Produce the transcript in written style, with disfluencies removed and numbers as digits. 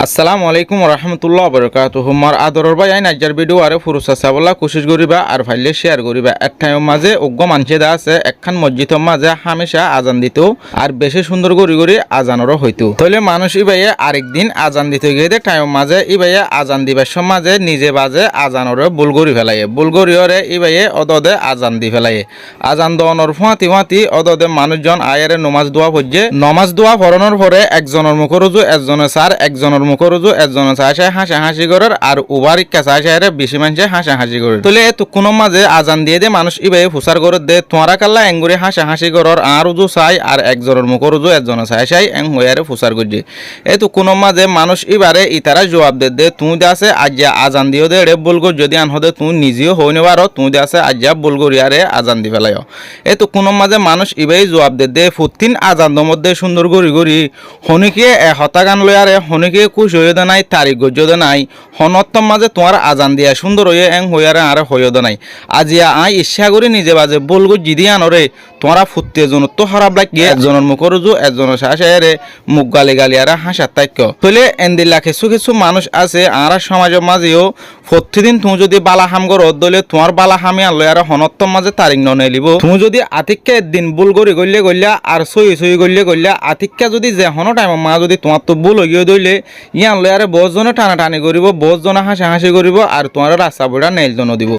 আসসালামু আলাইকুম রহমতুল্লাহ বরকাতুহু মোর আদরর ভাই আইন আজ্জার ভিডিও আরে ফুরুসা চাবলা কোশিশ করিবা আর ফাইলে শেয়ার করিবা এক টাইম মাঝে অজ্ঞ মানছে দা আছে একখান মসজিদের মাঝে হামেশা আজান দিত আর বেশি সুন্দর করি করি আজানরও হইতো তাহলে মানুষ ইবাইয়ে আরেকদিন আজান দিতে গিয়ে টাইম মাঝে ইবাইয়ে আজান দিবার মাঝে নিজে বাজে আজানরে বুলগরি ফেলাইয়ে বুলগরিয়রে ইবাইয়ে অদদে আজান দি ফেলাইয়ে আজান দোয়ানোর ফুঁয়াতি ফুঁয়াতি অদদে মানুষজন আয়ারে নমাজ দোয়া পড়ছে নমাজ দোয়া পড়ানোর পরে একজনের মুখ রুজু একজনের সার একজনের মুখরুজু একজন চাষায় হাসাহাসি করার আর উবার ইচ্ছা চাষায় বেশি মানুষে হাসাহাসি করে তাহলে তো কোনো মাঝে আজান দিয়ে দে মানুষ ইবাই ফুসার করে দে তোমরা কাল্লা এঙ্গুরি হাসাহাসি করার আর উজু চাই আর একজনের মুখরুজু একজনের চাষাই এং হইয়ারে ফুসার করছে এই তো কোনো মাঝে মানুষ ইবারে ইতারা জবাব দে তুই দে আছে আজিয়া আজান দিও দে রে বলগো যদি আন হদে তুই নিজেও হই নেবার তুই দে আছে আজিয়া বলগরিয়ারে আজান দি ফেলাই এই তো কোনো মাঝে মানুষ ইবাই জবাব দে ফুতিন আজান মধ্যে সুন্দর গড়ি গড়ি হনিকে হতাগান লয়ারে হনিকে কুশ হইয়দে নাই তারিখ গজ্জদে নাই হনত্তম মাঝে তোমার আজান দিয়া সুন্দর হইয়ে এং হইয়ারে আর হইয়দে নাই আজিয়া আই ইচ্ছা করি নিজে বাজে বলগো জিদি আনরে তোমরা ফুটতে জন তো খারাপ লাগিয়ে একজনের মুখর রুজু একজনের শাসারে মুখ গালি গালি আর হাসার তাক্য তাহলে এন্দিল্লা কিছু কিছু মানুষ আছে আর সমাজের মাঝেও প্রতিদিন তুমি যদি বালা হাম করো দলে তোমার বালা হামি আনলো আর হনত্তম মাঝে তারিখ ননে লিব তুমি যদি আতিককে একদিন ভুল করি গল্লে গল্লা আর সই সই গল্লে গল্লা আতিককে যদি যে হন টাইম মা যদি তোমার তো ভুল হইয়ে দইলে ইয়ান লয় আর বহুত জনে টানাটানি করিব বহুত জনে হাসাহাসি করিব আর তোমার রাস্তা বইটা নেইল জন দিব।